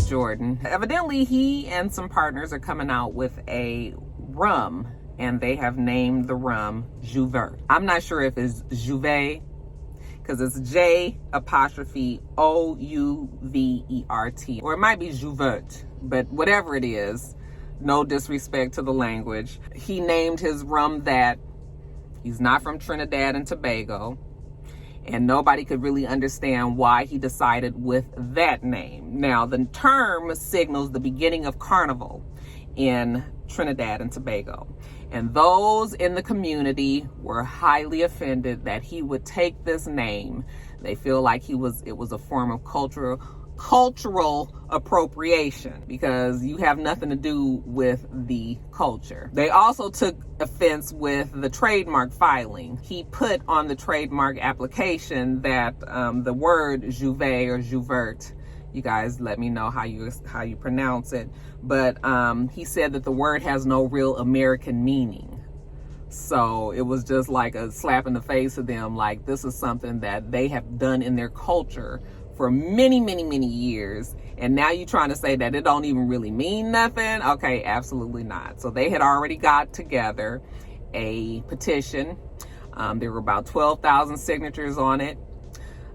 Jordan. Evidently, he and some partners are coming out with a rum, and they have named the rum Jouvert. I'm not sure if it's Jouvert, because it's J''OUVERT, or it might be Jouvert, but whatever it is, no disrespect to the language. He named his rum that. He's not from Trinidad and Tobago, and nobody could really understand why he decided with that name. Now, the term signals the beginning of carnival in Trinidad and Tobago, and those in the community were highly offended that he would take this name. They feel like it was a form of cultural appropriation, because you have nothing to do with the culture. They also took offense with the trademark filing. He put on the trademark application that the word Jouvert or Jouvert, you guys let me know how you pronounce it, but he said that the word has no real American meaning. So it was just like a slap in the face of them, like this is something that they have done in their culture for many, many, many years, and now you're trying to say that it don't even really mean nothing? Okay, absolutely not. So they had already got together a petition. There were about 12,000 signatures on it.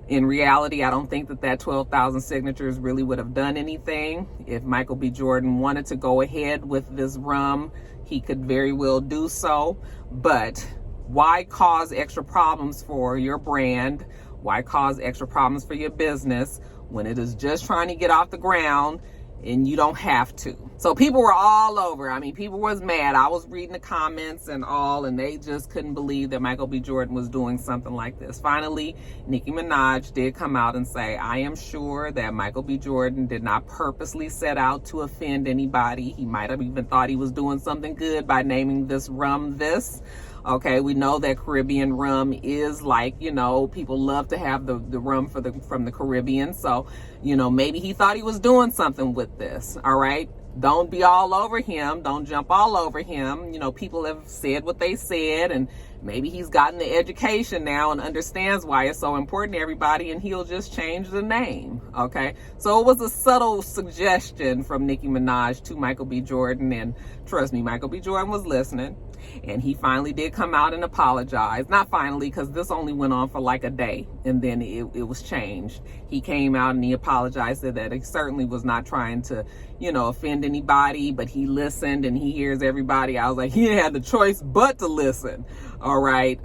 In reality, I don't think that 12,000 signatures really would have done anything. If Michael B. Jordan wanted to go ahead with this rum, he could very well do so. But why cause extra problems for your brand? Why cause extra problems for your business when it is just trying to get off the ground and you don't have to? So people were all over. I mean, people was mad. I was reading the comments and all, and they just couldn't believe that Michael B. Jordan was doing something like this. Finally, Nicki Minaj did come out and say, I am sure that Michael B. Jordan did not purposely set out to offend anybody. He might have even thought he was doing something good by naming this rum this. Okay, we know that Caribbean rum is like, people love to have the rum from the Caribbean. So, maybe he thought he was doing something with this. All right. Don't be all over him. Don't jump all over him. People have said what they said, and maybe he's gotten the education now and understands why it's so important to everybody, and he'll just change the name. Okay. So it was a subtle suggestion from Nicki Minaj to Michael B. Jordan, and trust me, Michael B. Jordan was listening. And he finally did come out and apologize. Not finally, because this only went on for like a day, and then it was changed. He came out and he apologized, said that he certainly was not trying to, offend anybody, but he listened and he hears everybody. I was like, he had the choice but to listen. All right.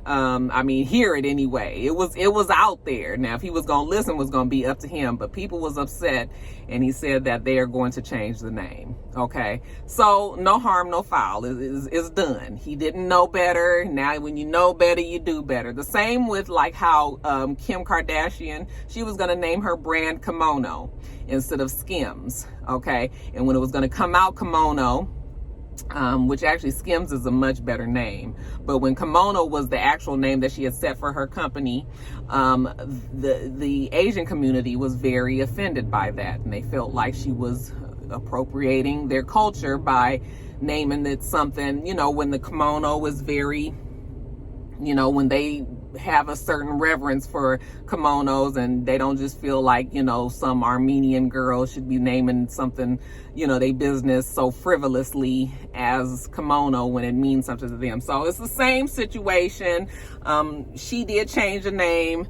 Hear it anyway. It was out there. Now, if he was going to listen, it was going to be up to him, but people was upset, and he said that they are going to change the name. Okay. So no harm, no foul. It's done. He didn't know better. Now, when you know better, you do better. The same with like how Kim Kardashian, she was going to name her brand Kimono instead of Skims. Okay. And when it was going to come out Kimono, which actually Skims is a much better name, but when Kimono was the actual name that she had set for her company, the Asian community was very offended by that, and they felt like she was appropriating their culture by naming it something, when the kimono was very, when they have a certain reverence for kimonos, and they don't just feel like, some Armenian girl should be naming something, they business so frivolously as kimono when it means something to them. So it's the same situation. She did change the name.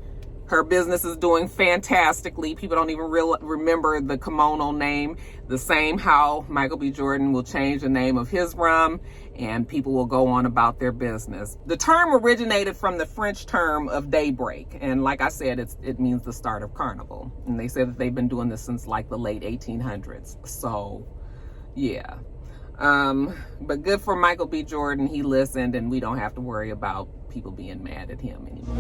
Her business is doing fantastically. People don't even remember the kimono name. The same how Michael B. Jordan will change the name of his rum, and people will go on about their business. The term originated from the French term of daybreak. And like I said, it means the start of carnival. And they said that they've been doing this since like the late 1800s. So, yeah. But good for Michael B. Jordan. He listened, and we don't have to worry about people being mad at him anymore.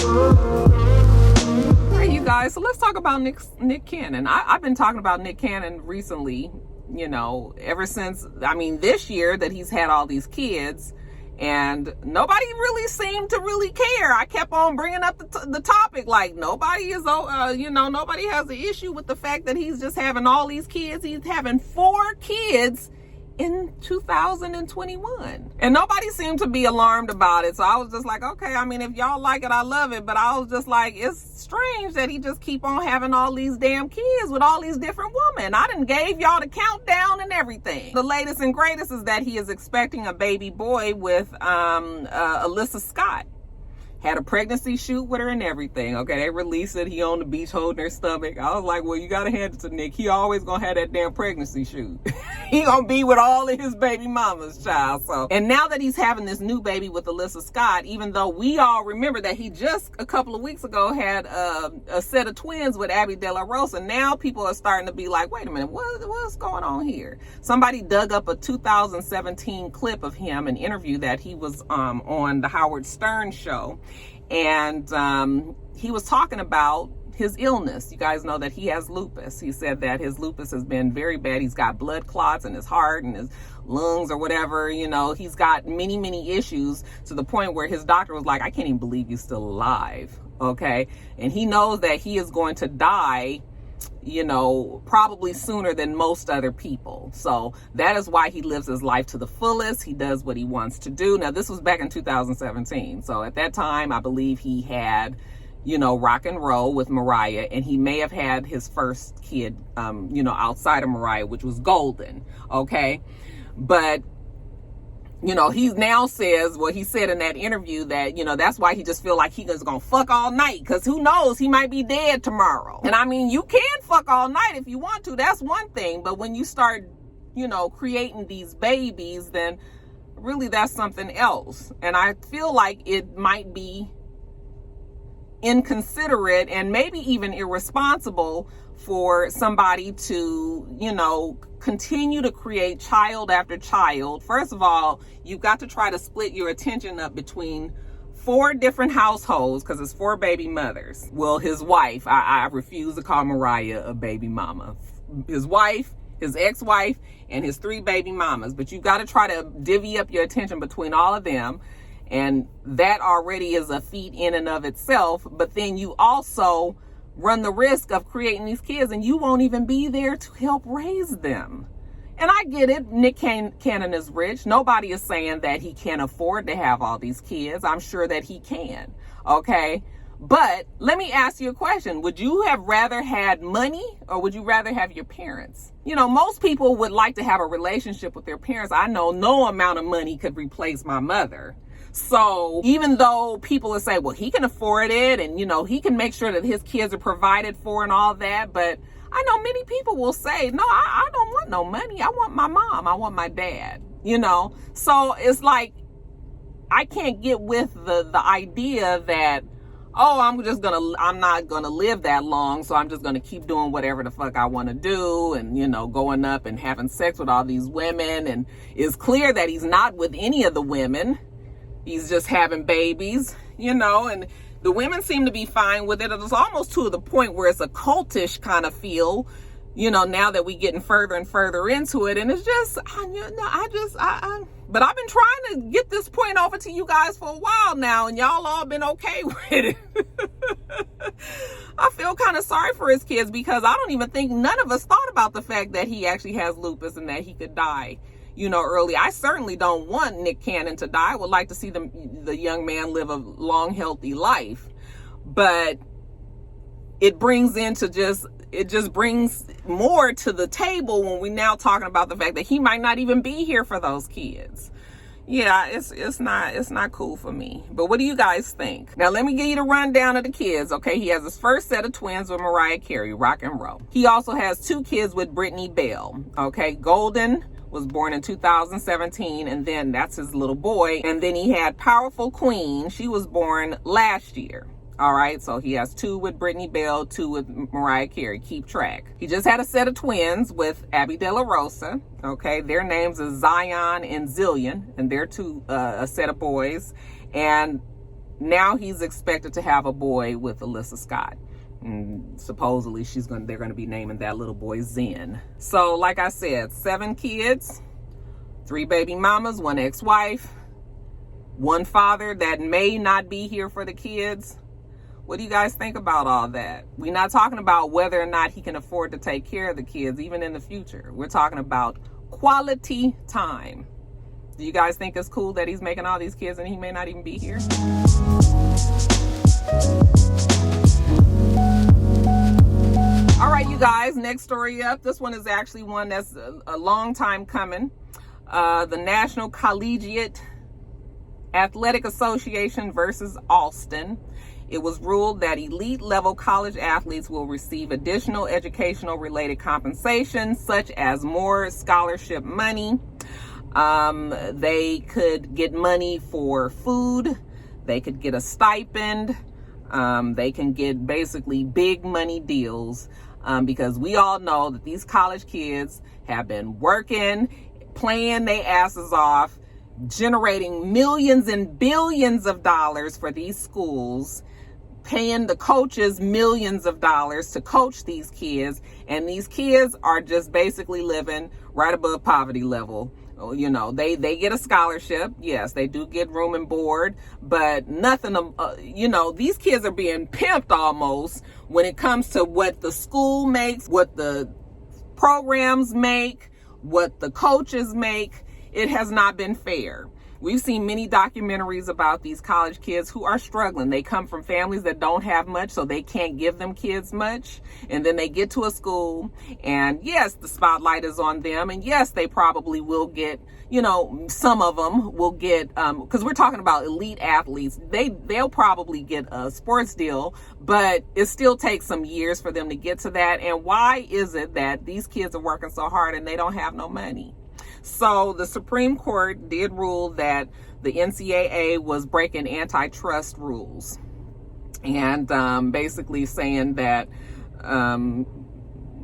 All right, you guys, so let's talk about Nick Cannon. I've been talking about Nick Cannon recently, ever since, this year that he's had all these kids, and nobody really seemed to really care. I kept on bringing up the topic, like nobody has an issue with the fact that he's just having all these kids. He's having 4 kids in 2021. And nobody seemed to be alarmed about it. So I was just like, okay, I mean, if y'all like it, I love it. But I was just like, it's strange that he just keep on having all these damn kids with all these different women. I done gave y'all the countdown and everything. The latest and greatest is that he is expecting a baby boy with Alyssa Scott. Had a pregnancy shoot with her and everything. Okay, they released it. He on the beach holding her stomach. I was like, well, you gotta hand it to Nick. He always gonna have that damn pregnancy shoot. He gonna be with all of his baby mamas, child. So, and now that he's having this new baby with Alyssa Scott, even though we all remember that he just a couple of weeks ago had a set of twins with Abby De La Rosa, now people are starting to be like, wait a minute, what's going on here? Somebody dug up a 2017 clip of him, an interview that he was on the Howard Stern show. And he was talking about his illness. You guys know that he has lupus. He said that his lupus has been very bad. He's got blood clots in his heart and his lungs or whatever. You know, he's got many, many issues to the point where his doctor was like, I can't even believe you're still alive. Okay. And he knows that he is going to die, you know, probably sooner than most other people. So that is why he lives his life to the fullest. He does what he wants to do. Now, this was back in 2017. So at that time, I believe he had, you know, Rock and Roll with Mariah, and he may have had his first kid, you know, outside of Mariah, which was Golden. Okay. But you know, he now says, well, he said in that interview that, you know, that's why he just feel like he is gonna fuck all night, because who knows, he might be dead tomorrow. And I mean, you can fuck all night if you want to, that's one thing, but when you start, you know, creating these babies, then really that's something else. And I feel like it might be inconsiderate and maybe even irresponsible for somebody to, you know, continue to create child after child. First of all, you've got to try to split your attention up between 4 different households, because it's 4 baby mothers. Well, his wife, I refuse to call Mariah a baby mama. His wife, his ex-wife, and his 3 baby mamas. But you've got to try to divvy up your attention between all of them. And that already is a feat in and of itself. But then you also run the risk of creating these kids and you won't even be there to help raise them. And I get it. Nick Cannon is rich. Nobody is saying that he can't afford to have all these kids. I'm sure that he can. Okay. But let me ask you a question. Would you have rather had money, or would you rather have your parents? You know, most people would like to have a relationship with their parents. I know no amount of money could replace my mother. So even though people will say, well, he can afford it and, you know, he can make sure that his kids are provided for and all that. But I know many people will say, no, I don't want no money. I want my mom. I want my dad, you know. So it's like, I can't get with the idea that, oh, I'm not going to live that long. So I'm just going to keep doing whatever the fuck I want to do. And, you know, going up and having sex with all these women. And it's clear that he's not with any of the women. He's just having babies, you know, and the women seem to be fine with it. It's almost to the point where it's a cultish kind of feel, you know, now that we're getting further and further into it. And it's just, but I've been trying to get this point over to you guys for a while now, and y'all all been okay with it. I feel kind of sorry for his kids, because I don't even think none of us thought about the fact that he actually has lupus and that he could die, you know, early. I certainly don't want Nick Cannon to die. I would like to see the young man live a long, healthy life. But it brings more to the table when we're now talking about the fact that he might not even be here for those kids. Yeah, it's not cool for me. But what do you guys think? Now, let me give you the rundown of the kids, okay? He has his first set of twins with Mariah Carey, Rock and Roll. He also has 2 kids with Brittany Bell, okay? Golden was born in 2017, and then that's his little boy. And then he had Powerful Queen. She was born last year. All right, so he has 2 with Brittany Bell, 2 with Mariah Carey. Keep track. He just had a set of twins with Abby De La Rosa. Okay, their names is Zion and Zillion, and they're a set of boys. And now he's expected to have a boy with Alyssa Scott. And supposedly they're gonna be naming that little boy Zen. So like I said, 7 kids, 3 baby mamas, 1 ex-wife, 1 father that may not be here for the kids. What do you guys think about all that? We're not talking about whether or not he can afford to take care of the kids, even in the future. We're talking about quality time. Do you guys think it's cool that he's making all these kids and he may not even be here? All right, you guys, next story up. This one is actually one that's a long time coming. The National Collegiate Athletic Association versus Alston. It was ruled that elite level college athletes will receive additional educational related compensation, such as more scholarship money. They could get money for food. They could get a stipend. They can get basically big money deals, because we all know that these college kids have been working, playing their asses off, generating millions and billions of dollars for these schools, paying the coaches millions of dollars to coach these kids, and these kids are just basically living right above poverty level. You know, they get a scholarship. Yes, they do get room and board, but nothing, you know, these kids are being pimped almost when it comes to what the school makes, what the programs make, what the coaches make. It has not been fair. We've seen many documentaries about these college kids who are struggling. They come from families that don't have much, so they can't give them kids much. And then they get to a school, and yes, the spotlight is on them. And yes, they probably will get, you know, some of them will get, because we're talking about elite athletes. They'll probably get a sports deal, but it still takes some years for them to get to that. And why is it that these kids are working so hard and they don't have no money? So the Supreme Court did rule that the NCAA was breaking antitrust rules, and basically saying that no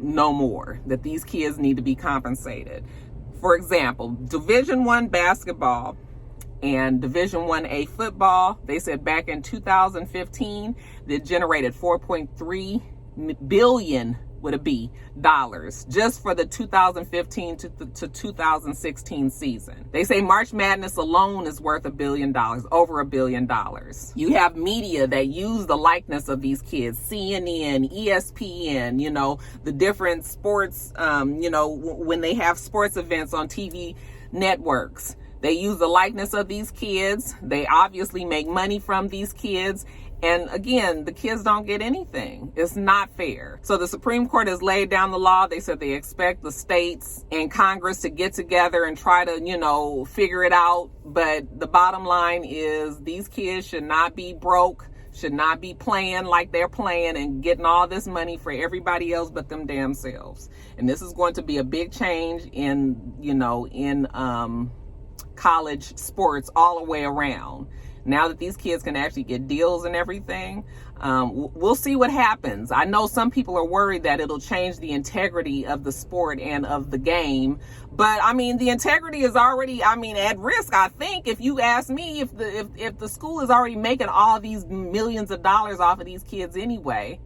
more, that these kids need to be compensated. For example, Division I basketball and Division 1A football, they said back in 2015, they generated 4.3 billion with a B dollars just for the 2015 to 2016 season. They say March Madness alone is worth $1 billion, over $1 billion. You have media that use the likeness of these kids, CNN, ESPN, you know, the different sports, you know, when they have sports events on TV networks, they use the likeness of these kids. They obviously make money from these kids. And again, the kids don't get anything. It's not fair. So the Supreme Court has laid down the law. They said they expect the states and Congress to get together and try to, you know, figure it out. But the bottom line is these kids should not be broke, should not be playing like they're playing and getting all this money for everybody else but them damn selves. And this is going to be a big change in, you know, in college sports all the way around. Now that these kids can actually get deals and everything, we'll see what happens. I know some people are worried that it'll change the integrity of the sport and of the game. But I mean, the integrity is already, I mean, at risk, I think, if you ask me, if the school is already making all these millions of dollars off of these kids anyway,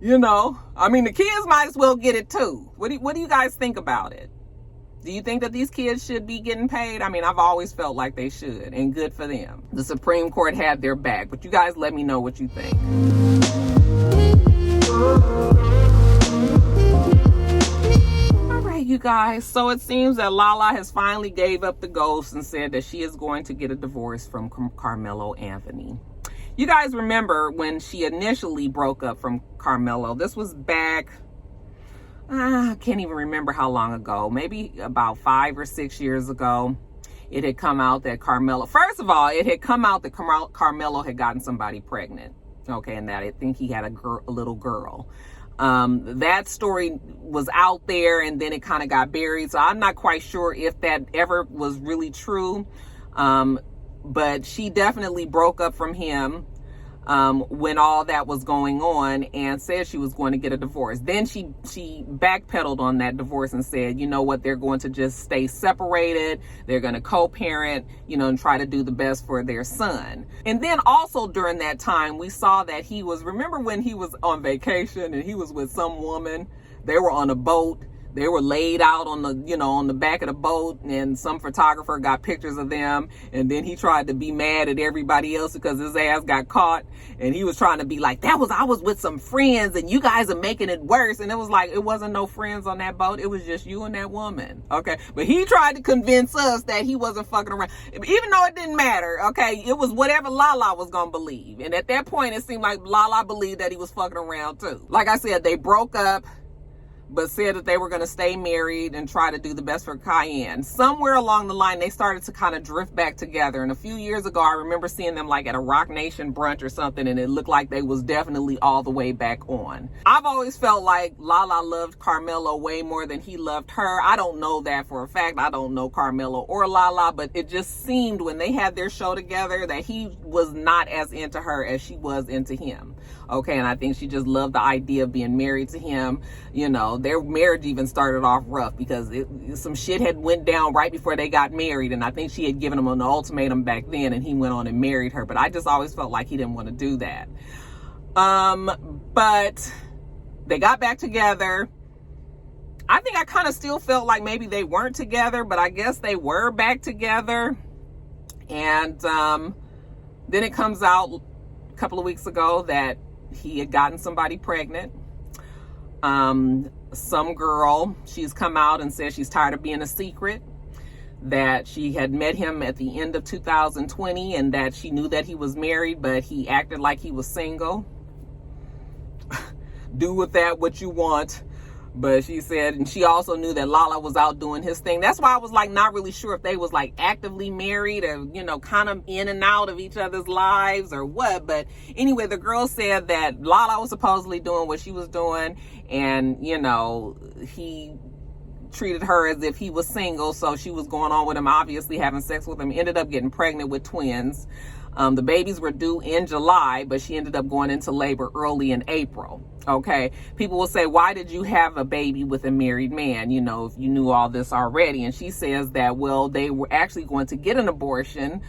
you know, I mean, the kids might as well get it too. What do you guys think about it? Do you think that these kids should be getting paid? I mean, I've always felt like they should, and good for them. The Supreme Court had their back, but you guys let me know what you think. All right, you guys. So it seems that Lala has finally gave up the ghost and said that she is going to get a divorce from Carmelo Anthony. You guys remember when she initially broke up from Carmelo? This was back, I can't even remember how long ago, maybe about 5 or 6 years ago. It had come out that Carmelo, first of all, it had come out that Carmelo had gotten somebody pregnant. Okay, and that I think he had a little girl. That story was out there and then it kind of got buried. So I'm not quite sure if that ever was really true. But she definitely broke up from him when all that was going on and said she was going to get a divorce. Then she backpedaled on that divorce and said, you know what, they're going to just stay separated. They're going to co-parent, you know, and try to do the best for their son. And then also during that time, we saw that remember when he was on vacation and he was with some woman, they were on a boat. They were laid out on the, you know, on the back of the boat, and some photographer got pictures of them. And then he tried to be mad at everybody else because his ass got caught. And he was trying to be like, I was with some friends and you guys are making it worse. And it was like, it wasn't no friends on that boat. It was just you and that woman. Okay. But he tried to convince us that he wasn't fucking around, even though it didn't matter. Okay. It was whatever Lala was going to believe. And at that point, it seemed like Lala believed that he was fucking around too. Like I said, they broke up, but said that they were going to stay married and try to do the best for Cayenne. Somewhere along the line, they started to kind of drift back together. And a few years ago, I remember seeing them like at a Rock Nation brunch or something, and it looked like they was definitely all the way back on. I've always felt like Lala loved Carmelo way more than he loved her. I don't know that for a fact. I don't know Carmelo or Lala, but it just seemed when they had their show together that he was not as into her as she was into him. Okay, and I think she just loved the idea of being married to him. You know, their marriage even started off rough because some shit had went down right before they got married, and I think she had given him an ultimatum back then, and he went on and married her. But I just always felt like he didn't want to do that. But they got back together. I think I kind of still felt like maybe they weren't together, but I guess they were back together. And then it comes out a couple of weeks ago that he had gotten somebody pregnant. Some girl, she's come out and said she's tired of being a secret, that she had met him at the end of 2020 and that she knew that he was married, but he acted like he was single. Do with that what you want. But she said, and she also knew that Lala was out doing his thing. That's why I was like not really sure if they was like actively married or, you know, kind of in and out of each other's lives or what. But anyway, the girl said that Lala was supposedly doing what she was doing, and, you know, he treated her as if he was single. So she was going on with him, obviously having sex with him, ended up getting pregnant with twins. The babies were due in July, but she ended up going into labor early in April. Okay. People will say, why did you have a baby with a married man? You know, if you knew all this already. And she says that, well, they were actually going to get an abortion,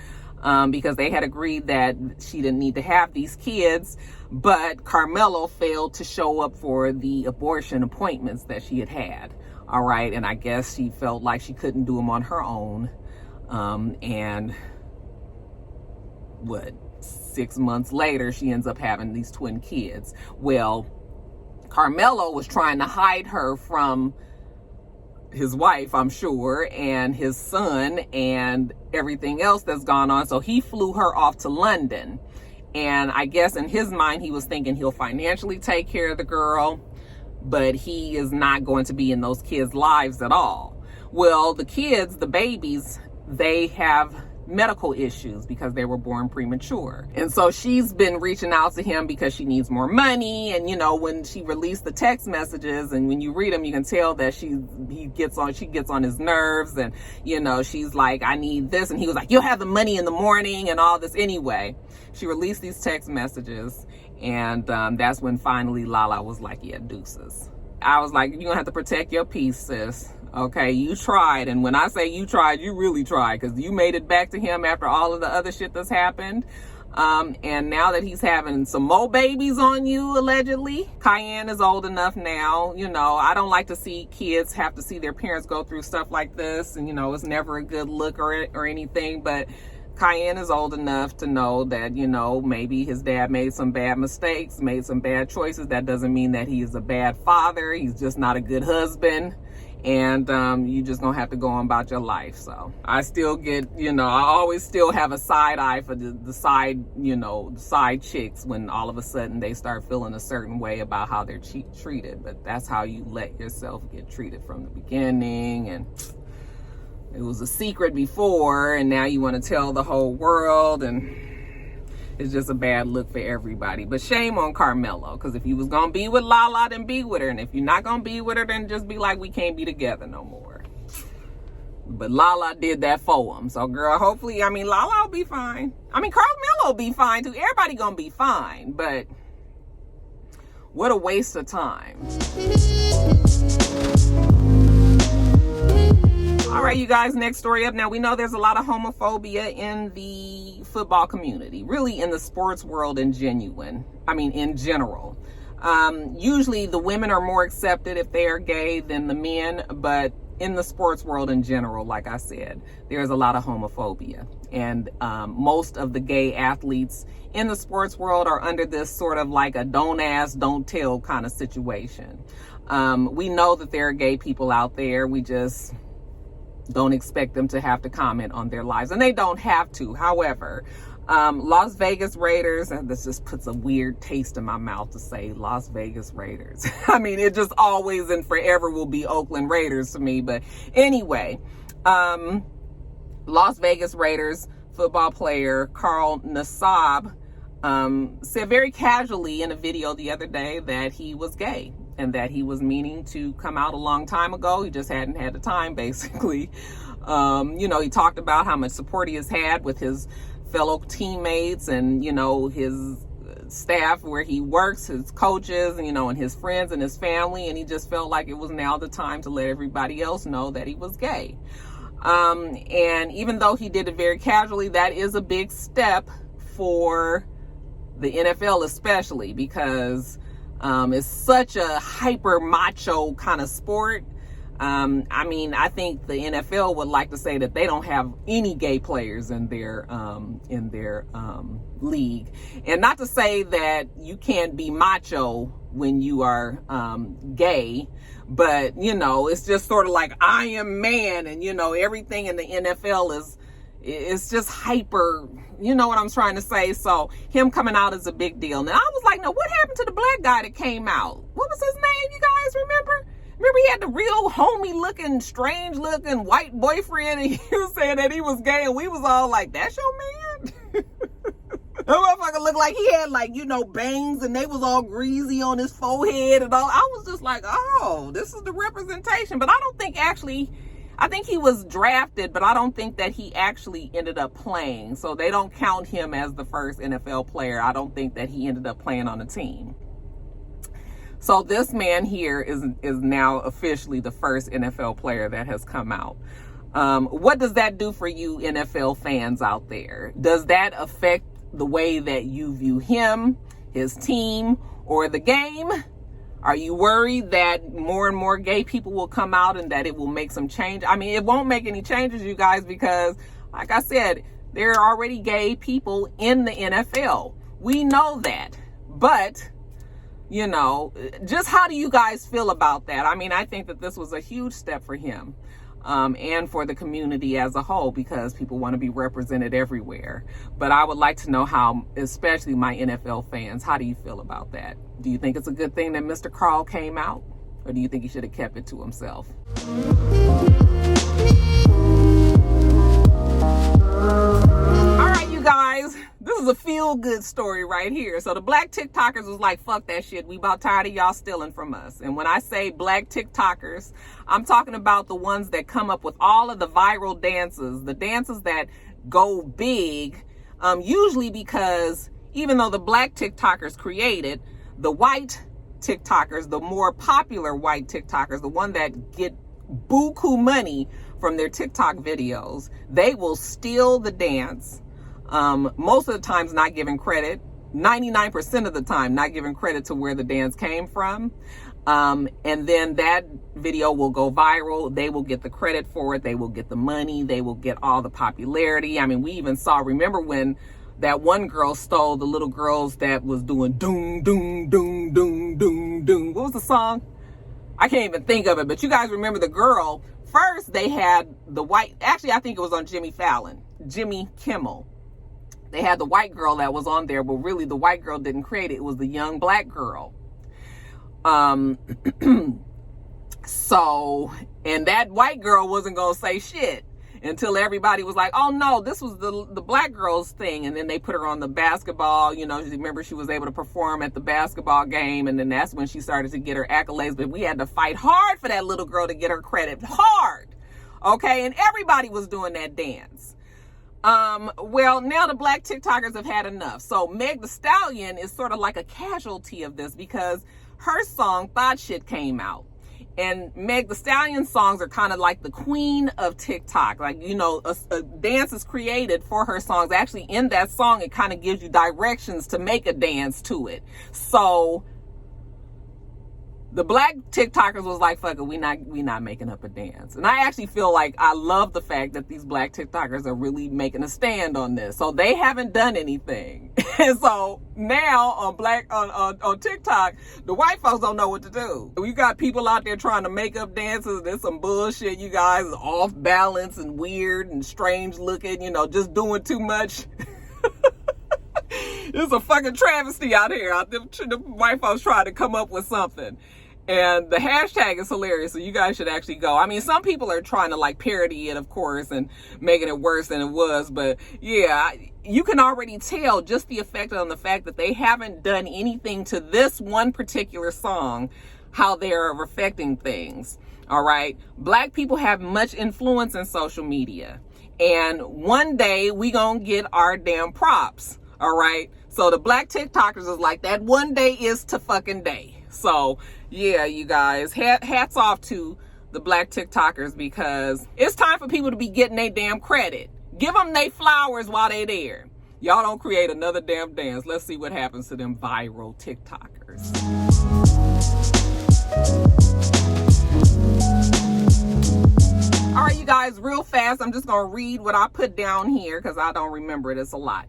because they had agreed that she didn't need to have these kids, but Carmelo failed to show up for the abortion appointments that she had had. All right. And I guess she felt like she couldn't do them on her own. And 6 months later, she ends up having these twin kids. Well, Carmelo was trying to hide her from his wife, I'm sure, and his son and everything else that's gone on. So he flew her off to London. And I guess in his mind, he was thinking he'll financially take care of the girl, but he is not going to be in those kids' lives at all. Well, the kids, the babies, they have medical issues because they were born premature. And so she's been reaching out to him because she needs more money. And, you know, when she released the text messages and when you read them, you can tell that she gets on his nerves. And, you know, she's like, I need this. And he was like, you'll have the money in the morning and all this. Anyway, she released these text messages. And that's when finally Lala was like, yeah, deuces. I was like, you're gonna have to protect your peace, sis. Okay, you tried. And when I say you tried, you really tried, because you made it back to him after all of the other shit that's happened. And now that he's having some more babies on you, allegedly, Cayenne is old enough now. You know, I don't like to see kids have to see their parents go through stuff like this. And, you know, it's never a good look or anything. But Cayenne is old enough to know that, you know, maybe his dad made some bad mistakes, made some bad choices. That doesn't mean that he is a bad father. He's just not a good husband. And you just gonna have to go on about your life. So I still get, you know, I always still have a side eye for the side, you know, the side chicks when all of a sudden they start feeling a certain way about how they're treated. But that's how you let yourself get treated from the beginning. And it was a secret before, and now you want to tell the whole world, and it's just a bad look for everybody. But shame on Carmelo, because if you was gonna be with Lala, then be with her, and if you're not gonna be with her, then just be like, we can't be together no more. But Lala did that for him. So girl, hopefully, I mean, Lala will be fine. I mean, Carmelo will be fine too. Everybody gonna be fine, but what a waste of time. All right, you guys, next story up. Now, we know there's a lot of homophobia in the football community, really in the sports world in general. Usually the women are more accepted if they are gay than the men, but in the sports world in general, like I said, there's a lot of homophobia. And most of the gay athletes in the sports world are under this sort of like a don't ask, don't tell kind of situation. We know that there are gay people out there. We just don't expect them to have to comment on their lives, and they don't have to. However, Las Vegas Raiders, and this just puts a weird taste in my mouth to say Las Vegas Raiders. I mean, it just always and forever will be Oakland Raiders to me. But anyway, Las Vegas Raiders football player Carl Nassib said very casually in a video the other day that he was gay and that he was meaning to come out a long time ago. He just hadn't had the time, basically. You know, he talked about how much support he has had with his fellow teammates and, you know, his staff where he works, his coaches, you know, and his friends and his family. And he just felt like it was now the time to let everybody else know that he was gay. And even though he did it very casually, that is a big step for the NFL, especially because it's such a hyper macho kind of sport. I mean, I think the NFL would like to say that they don't have any gay players in their league. And not to say that you can't be macho when you are gay, but, you know, it's just sort of like I am man, and, you know, everything in the NFL it's just hyper, you know what I'm trying to say? So him coming out is a big deal. And I was like, no, what happened to the black guy that came out? What was his name, you guys remember? Remember he had the real homey looking, strange looking white boyfriend, and he was saying that he was gay, and we was all like, that's your man? That motherfucker looked like he had, like, you know, bangs, and they was all greasy on his forehead and all. I was just like, oh, this is the representation. But I don't think actually, I think he was drafted, but I don't think that he actually ended up playing. So they don't count him as the first NFL player. I don't think that he ended up playing on the team. So this man here is now officially the first NFL player that has come out. What does that do for you NFL fans out there? Does that affect the way that you view him, his team, or the game? Are you worried that more and more gay people will come out and that it will make some change? I mean, it won't make any changes, you guys, because like I said, there are already gay people in the NFL. We know that. But, you know, just how do you guys feel about that? I mean, I think that this was a huge step for him. And for the community as a whole, because people want to be represented everywhere. But I would like to know how, especially my NFL fans, how do you feel about that? Do you think it's a good thing that Mr. Carl came out? Or do you think he should have kept it to himself? All right, you guys, this is a feel-good story right here. So the black TikTokers was like, fuck that shit. We about tired of y'all stealing from us. And when I say black TikTokers, I'm talking about the ones that come up with all of the viral dances, the dances that go big, usually because even though the black TikTokers created, the white TikTokers, the more popular white TikTokers, the one that get buku money from their TikTok videos, they will steal the dance. Most of the times not giving credit, 99% of the time not giving credit to where the dance came from. And then that video will go viral. They will get the credit for it. They will get the money. They will get all the popularity. I mean, we even saw, remember when that one girl stole the little girls that was doing doom, doom, doom, doom, doom, doom. What was the song? I can't even think of it, but you guys remember the girl. First, they had the white, actually, I think it was on Jimmy Kimmel. They had the white girl that was on there, but really the white girl didn't create it. It was the young black girl. So, and that white girl wasn't going to say shit until everybody was like, oh no, this was the black girl's thing. And then they put her on the basketball, you know, remember she was able to perform at the basketball game. And then that's when she started to get her accolades. But we had to fight hard for that little girl to get her credit, hard. Okay. And everybody was doing that dance. Well, now the black TikTokers have had enough. So Meg Thee Stallion is sort of like a casualty of this because her song Thought Shit came out. And Meg Thee Stallion's songs are kind of like the queen of TikTok. Like, you know, a dance is created for her songs. Actually, in that song, it kind of gives you directions to make a dance to it. So the black TikTokers was like, fuck it, we not making up a dance. And I actually feel like I love the fact that these black TikTokers are really making a stand on this. So they haven't done anything. And so now on TikTok, the white folks don't know what to do. You got people out there trying to make up dances. There's some bullshit, you guys, off balance and weird and strange looking, you know, just doing too much. It's a fucking travesty out here. The white folks trying to come up with something. And the hashtag is hilarious, so you guys should actually go. I mean, some people are trying to like parody it, of course, and making it worse than it was. But yeah, you can already tell just the effect on the fact that they haven't done anything to this one particular song, how they're affecting things. All right. Black people have much influence in social media. And one day we gonna get our damn props. All right. So the black TikTokers is like, that one day is to fucking day. So yeah, you guys, hats off to the black TikTokers, because it's time for people to be getting their damn credit. Give them their flowers while they there. Y'all don't create another damn dance. Let's see what happens to them viral TikTokers. All right, you guys, real fast, I'm just going to read what I put down here because I don't remember it. It's a lot.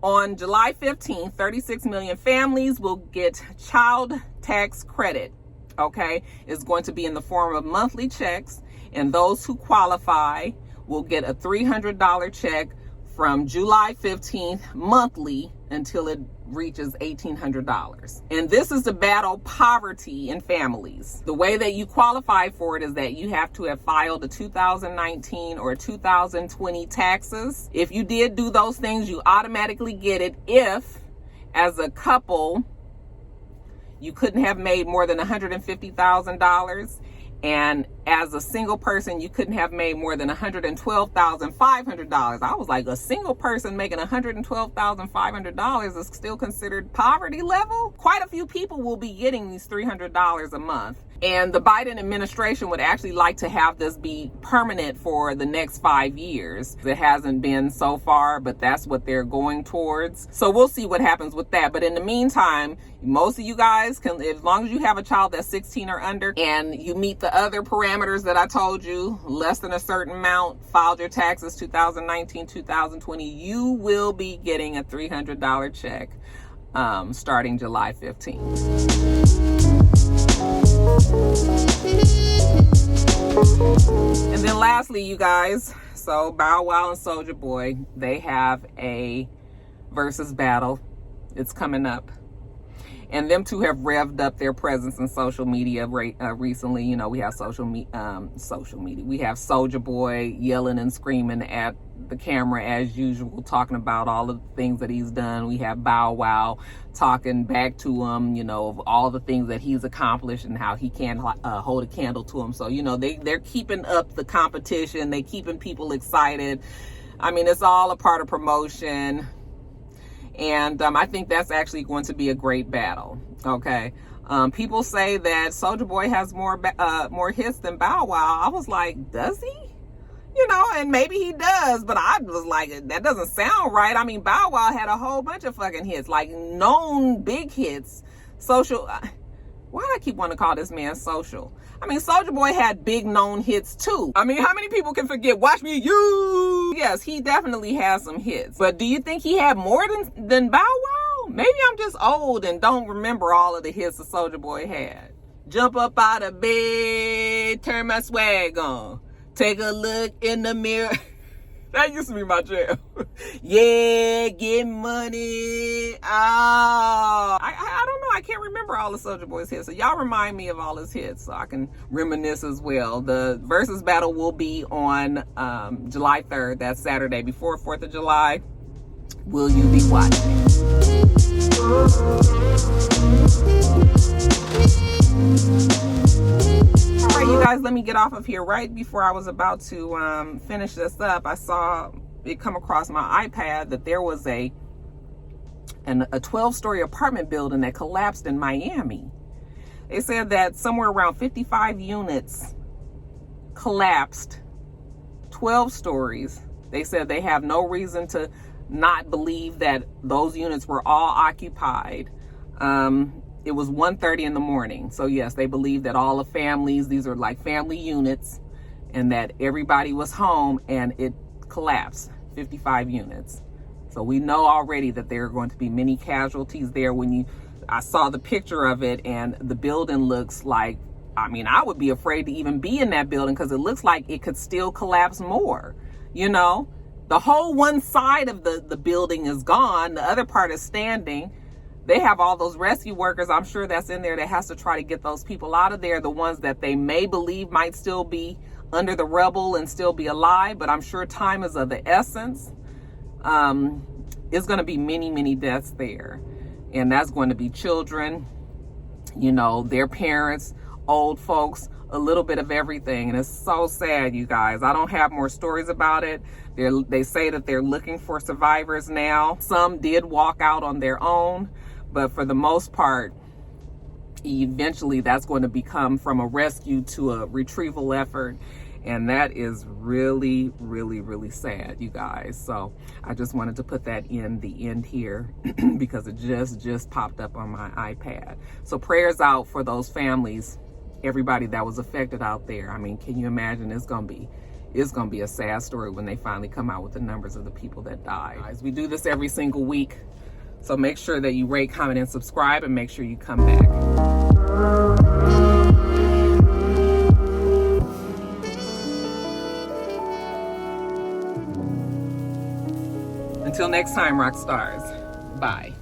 On July 15th, 36 million families will get child tax credit. Okay, it's going to be in the form of monthly checks, and those who qualify will get a $300 check from July 15th monthly until it reaches $1,800. And this is to battle poverty in families. The way that you qualify for it is that you have to have filed a 2019 or 2020 taxes. If you did do those things, you automatically get it. If, as a couple, you couldn't have made more than $150,000, and as a single person, you couldn't have made more than $112,500. I was like, a single person making $112,500 is still considered poverty level? Quite a few people will be getting these $300 a month. And the Biden administration would actually like to have this be permanent for the next 5 years. It hasn't been so far, but that's what they're going towards. So we'll see what happens with that. But in the meantime, most of you guys can, as long as you have a child that's 16 or under and you meet the other parameters that I told you, less than a certain amount, filed your taxes 2019, 2020, you will be getting a $300 check starting July 15th. And then lastly, you guys, so Bow Wow and Soulja Boy, they have a versus battle. It's coming up. And them two have revved up their presence in social media recently. You know, we have social media. We have Soulja Boy yelling and screaming at the camera as usual, talking about all of the things that he's done. We have Bow Wow talking back to him, you know, of all the things that he's accomplished and how he can't hold a candle to him. So, you know, they're keeping up the competition. They keeping people excited. I mean, it's all a part of promotion. And I think that's actually going to be a great battle. Okay. People say that Soulja Boy has more hits than Bow Wow. I was like, does he? You know, and maybe he does, but I was like, that doesn't sound right. I mean, Bow Wow had a whole bunch of fucking hits, like known big hits. Why do I keep wanting to call this man Social? I mean, Soulja Boy had big known hits too. I mean, how many people can forget Watch Me You? Yes, he definitely has some hits. But do you think he had more than Bow Wow? Maybe I'm just old and don't remember all of the hits that Soulja Boy had. Jump up out of bed, turn my swag on. Take a look in the mirror. That used to be my jam. Yeah, get money. Oh, I don't know. I can't remember all of Soulja Boy's hits. So y'all remind me of all his hits so I can reminisce as well. The versus battle will be on July 3rd. That's Saturday before 4th of July. Will you be watching? All right, you guys, let me get off of here. Right before I was about to finish this up, I saw it come across my iPad that there was a 12-story apartment building that collapsed in Miami. They said that somewhere around 55 units collapsed, 12 stories. They said they have no reason to not believe that those units were all occupied. it was 1:30 in the morning. So yes, they believe that all the families, these are like family units, and that everybody was home, and it collapsed, 55 units. So we know already that there are going to be many casualties there. I saw the picture of it, and the building looks like, I mean, I would be afraid to even be in that building because it looks like it could still collapse more. You know, the whole one side of the building is gone. The other part is standing. They have all those rescue workers, I'm sure, that's in there that has to try to get those people out of there, the ones that they may believe might still be under the rubble and still be alive. But I'm sure time is of the essence. It's going to be many, many deaths there. And that's going to be children, you know, their parents, old folks, a little bit of everything. And it's so sad, you guys. I don't have more stories about it. They say that they're looking for survivors now. Some did walk out on their own, but for the most part, eventually that's going to become from a rescue to a retrieval effort. And that is really, really, really sad, you guys. So I just wanted to put that in the end here because it just popped up on my iPad. So prayers out for those families, everybody that was affected out there. I mean, can you imagine? It's gonna be a sad story when they finally come out with the numbers of the people that died. Guys, we do this every single week. So make sure that you rate, comment, and subscribe, and make sure you come back. Until next time, rock stars. Bye.